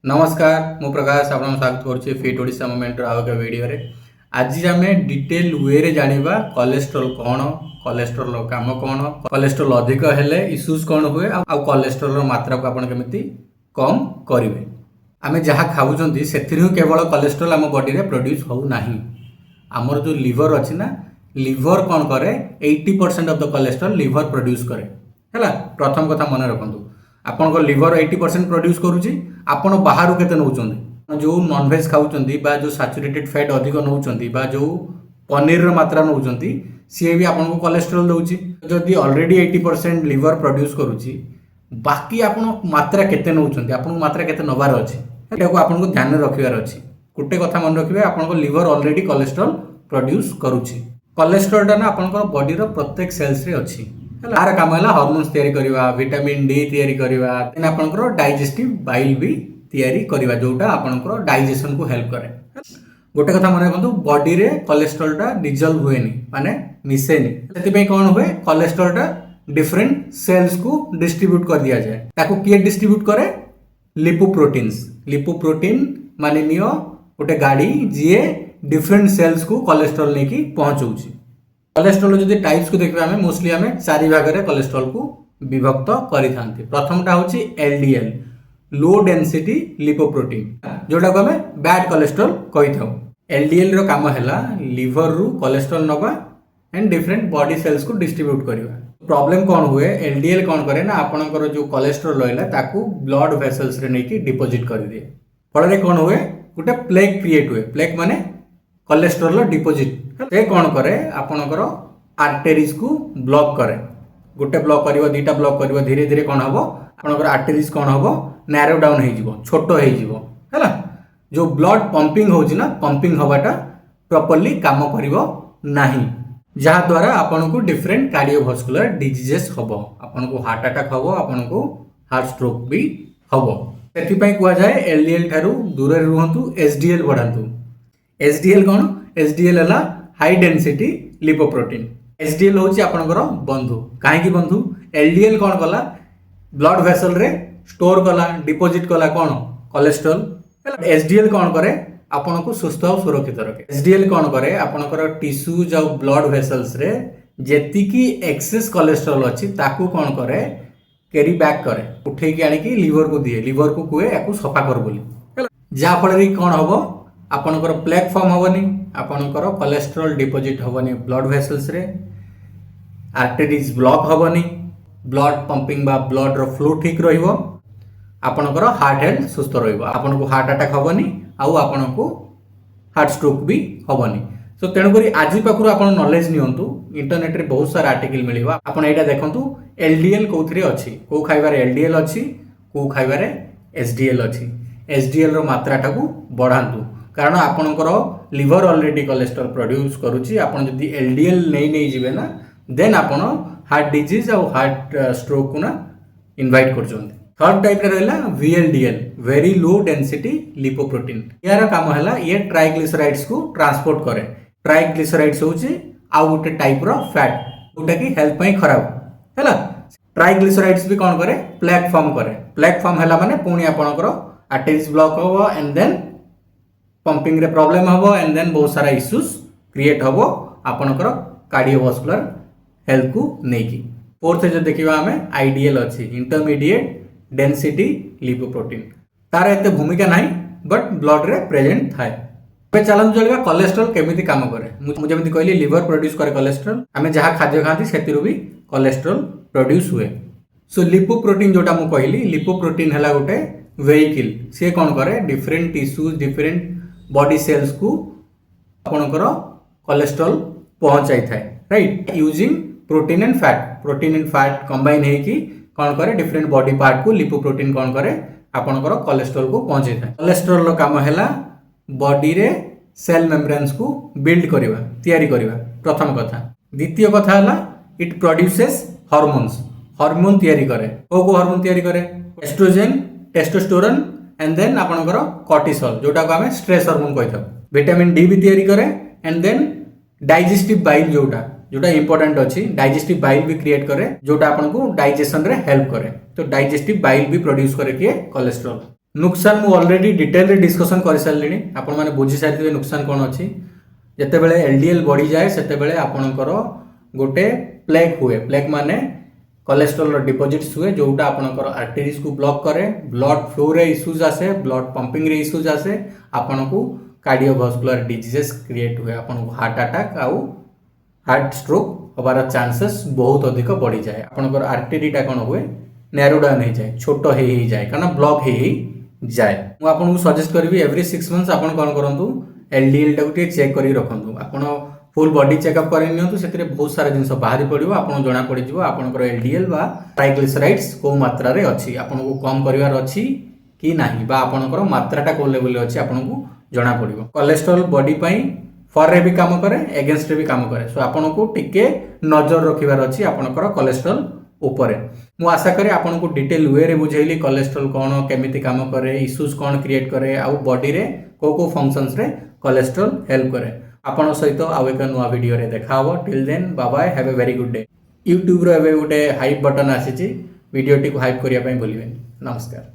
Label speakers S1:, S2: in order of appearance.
S1: नमस्कार मु प्रकाश आपन स्वागत करुच्ची फिट ओडिशा मोमेंट आउ एक वीडियो रे। आज आम डिटेल वे रे जानिबा कोलेस्ट्रॉल कौन, कोलेस्ट्रॉल काम कौन, कोलेस्ट्रॉल अधिक हेले इश्यूज कौन हुए आ कोलेस्ट्रॉल मात्रा को आपण केमिति कम करिवे। आमे जहाँ खाउछंती सेथिरु केवल कोलेस्ट्रॉल आम बॉडी रे प्रोड्यूस हो नाही। हमर जो लिवर अछि ना, लिवर कौन करे 80% of the cholesterol liver produce करे हैला। प्रथम कथा मन रखंतु, आपन लिवर 80% प्रोड्यूस करूची, आपन बाहर केते नौचंदी जो नॉनवेज खाउचंदी बा जो सैचुरेटेड फैट अधिक नौचंदी बा जो पनीर रो मात्रा नौचंदी सी भी आपन को कोलेस्ट्रॉल दउची। जदि ऑलरेडी 80% लिवर प्रोड्यूस करूची, बाकी आपन मात्रा केते नौचंदी, आपन मात्रा केते नबार अछि एटा को आपन को ध्यान रखिबार अछि। गुटे कथा मन रखिबे, आपन को लिवर ऑलरेडी कोलेस्ट्रॉल प्रोड्यूस करूची। कोलेस्ट्रॉल टा ना आपन को बॉडी रो प्रत्येक सेल्स रे अछि। तार काम है हार्मोन्स तैयारी करवा, विटामिन डी तैयारी करवा, देन आपनकर डाइजेस्टिव बाइल भी तैयारी करवा जोटा आपनकर डाइजेशन को हेल्प करे। गोटे कथा मन रखंतु, बॉडी रे कोलेस्ट्रॉल टा डिजॉल्व हुएनी माने मिसेनी। सेति पे कोन हुए, कोलेस्ट्रॉल टा डिफरेंट सेल्स को डिस्ट्रीब्यूट कर दिया जाए। ताको किए डिस्ट्रीब्यूट करे, लिपोप्रोटीन्स। लिपोप्रोटीन माने नियो गोटे गाड़ी जे डिफरेंट सेल्स को कोलेस्ट्रॉल लेकी पहुंचाउची। कोलेस्ट्रॉल जदि टाइप्स को देखबा हमें मोस्टली हमें चारि भाग रे कोलेस्ट्रॉल को विभक्त करि थांती। प्रथमटा होची एलडीएल, लो डेंसिटी लिपोप्रोटीन, जोटा को हमें बैड कोलेस्ट्रॉल कहि थाउ। एलडीएल रो काम हैला लिवर रु कोलेस्ट्रॉल नबा एंड डिफरेंट बॉडी सेल्स को डिस्ट्रीब्यूट करबा। प्रॉब्लम कोन हुए, एलडीएल कोन करे ना आपनकर जो कोलेस्ट्रॉल रहला ताकू ब्लड वेसल्स रे नेकी डिपॉजिट कर दिए। फल रे कोन हुए, गुटे प्लेग क्रिएट हुए। प्लेग माने कोलेस्ट्रॉल डिपॉजिट से कौन करे, आपनकर आर्टेरीज को ब्लॉक करे। गोटे ब्लॉक करिवो, दीटा ब्लॉक करिवो, धीरे धीरे कौन हबो, आपनकर आर्टेरीज कौन हबो, नैरो डाउन हो जिवो, छोटो हो जिवो हैला। जो ब्लड पंपिंग होची ना, पंपिंग हवाटा प्रॉपर्ली काम करिवो नाही, जहा द्वारा आपन को डिफरेंट कार्डियोवास्कुलर डिजीजेस हबो, आपन को हार्ट अटैक हबो, आपन को हार्ट स्ट्रोक भी हबो। सेति पई कुआ जाय एलडीएल थारु दूर रे रुहंतु, एसडीएल बढ़ांतु। एसडीएल कौन, एसडीएल हला हाई डेंसिटी लिपोप्रोटीन। एसडीएल होची आपनकर बंधु। काहे की बंधु, एलडीएल कौन कला, ब्लड वेसल रे स्टोर कला, डिपॉजिट कला कौन, कोलेस्ट्रॉल। एसडीएल कौन करे, आपन को सुस्थ और सुरक्षित रखे। एसडीएल कौन करे, आपनकर टिश्यूज और ब्लड वेसल्स रे जेतिकी एक्सेस कोलेस्ट्रॉल अछि ताकू कौन करे, कैरी बैक करे, उठे की आनी की लिवर को दिए। लिवर को कुए याकू सफा कर बोली, जा फल रे कौन हबो, आपनकर प्लेग फॉर्म होबनी, आपनकर कोलेस्ट्रॉल डिपॉजिट होबनी ब्लड वेसल्स रे, आर्टरीज ब्लॉक होबनी, ब्लड पंपिंग बा ब्लड रो फ्लो ठीक रहिबो, आपनकर हार्ट हेल्थ सुस्थ रहिबो, आपनको हार्ट अटैक होबनी आउ आपनको हार्ट स्ट्रोक भी होबनी। सो तेणु करी आज पाखरु आपन नॉलेज नियंतु, इंटरनेट रे बहुत सारा आर्टिकल मिलिबा। आपन एटा देखंतु एलडीएल कोथरे अछि, को खाइबारे एलडीएल अछि, को खाइबारे एसडीएल अछि। एसडीएल रो मात्राटा को बढ़ांतु, कारण आपनकर लिवर ऑलरेडी कोलेस्ट्रॉल प्रोड्यूस करूची। आपन जदि एलडीएल नहीं जिवे ना, देन आपन हार्ट डिजीज और हार्ट स्ट्रोक को ना इनवाइट करछन। थर्ड टाइप रे रहला VLDL, very low density lipoprotein. यार काम हैला ये ट्राइग्लिसराइड्स को ट्रांसपोर्ट करे। ट्राइग्लिसराइड्स होची आ गोटे टाइप रो फैट, जोटा की हेल्थ पई खराब हैला। ट्राइग्लिसराइड्स भी कौन करे, प्लेग फॉर्म करे। प्लेग फॉर्म हैला माने पुणी आपनकर आर्टरीज ब्लॉक होबो एंड देन पंपिंग रे प्रॉब्लम हबो एंड देन बहुत सारा इश्यूज क्रिएट हबो आपनकर कार्डियोवास्कुलर हेल्थ को नेकी। फोर्थ जो देखिबा हमें आईडीएल अछि, इंटरमीडिएट डेंसिटी लिपोप्रोटीन। तार एते भूमिका नाही बट ब्लड रे प्रेजेंट थाए। पे चलन चलगा कोलेस्ट्रॉल केमिति काम करे। मु जेमिति कहली लिवर प्रोड्यूस करे कोलेस्ट्रॉल, हमें जहां खाद्य खाती सेतिरु भी कोलेस्ट्रॉल प्रोड्यूस हुए। सो लिपोप्रोटीन जोटा मु कहली, लिपोप्रोटीन हला गोटे वेहिकल। से कोन करे, different tissues different body cells को आपनकर कोलेस्ट्रॉल पहुंचाई थाए, right, using protein and fat. Protein and fat combine हेकी कौन करे, डिफरेंट बॉडी पार्ट को लिपोप्रोटीन कौन करे, आपनकर कोलेस्ट्रॉल को पहुंचाई थाए। कोलेस्ट्रॉल रो काम हैला बॉडी रे सेल मेम्ब्रेन्स को बिल्ड करबा, तैयारी करबा, प्रथम कथा। द्वितीय कथा हैला इट प्रोड्यूसेस हार्मोन्स, हार्मोन तैयारी करे। को हार्मोन तैयारी करे, एस्ट्रोजन, टेस्टोस्टेरोन एंड देन आपनकर कॉर्टिसोल, जोटा को हमें स्ट्रेस हार्मोन कहथौ। विटामिन डी भी तैयारी करे एंड देन डाइजेस्टिव बाइल जोटा जोटा इंपोर्टेंट अच्छी, डाइजेस्टिव बाइल भी क्रिएट करे, जोटा आपन को डाइजेशन रे हेल्प करे। तो डाइजेस्टिव बाइल भी प्रोड्यूस करे किए कोलेस्ट्रॉल। नुकसान मु ऑलरेडी डिटेल रे डिस्कशन कर सारे आपण मैंने बुझी सारी नुकसान कौन अच्छी जितेबले एलडीएल बढ़ी जाए से आपणकर गोटे प्लेग हुए प्लेग माने कोलेस्ट्रॉल डिपोजिट्स हुए जोटा आपणकर आर्टरीज को ब्लॉक करे ब्लड फ्लो रे इश्यूज आसे ब्लड पंपिंग रे इश्यूज आसे आपण को कार्डियोवास्कुलर डिजीजेस क्रिएट हुए आपण को हार्ट अटैक आउ हार्ट स्ट्रोक हबार चांसेस बहुत अधिक बढ़ी जाए आपणकर आर्टरीटा कौन हुए नैरो डाउन हो जाए छोट हो जाए कारण ब्लॉक हो जाए मु आपको सजेस्ट करी एवरी 6 मंथ्स आप कौन करूँ एलडीएल टाक चेक कर रखु आप फुल बॉडी चेकअप कर बहुत सारा जिन बाहरी पड़ो आपको जना पड़ आपंकर एलडीएल बा ट्राइग्लिसराइड्स को मात्रा रे अच्छी आपको कम करार अच्छी कि नहीं बा आपंकर मात्राटा को लेवल अच्छी आपको जना पड़ो कोलेस्ट्रॉल बॉडी फर रे भी काम करे एगेंस्ट रे भी काम करे सो आपको टिके नजर रखिबार अच्छी आपंकर कोलेस्ट्रॉल उपरे मु आशा करी आपन को डिटेल वे रे बुझेली कोलेस्ट्रॉल कौन केमिति काम करे इश्यूज कौन क्रिएट करे आउ बॉडी रे को फंक्शंस रे कोलेस्ट्रॉल हेल्प करे आपन सहित आउ एक नुआ वीडियो रे देखा हो till then bye bye have a very good day YouTube रो एबे गोटे हाइप बटन आसीची वीडियो टी को हाइप करिया पई भूलिबेन नमस्कार।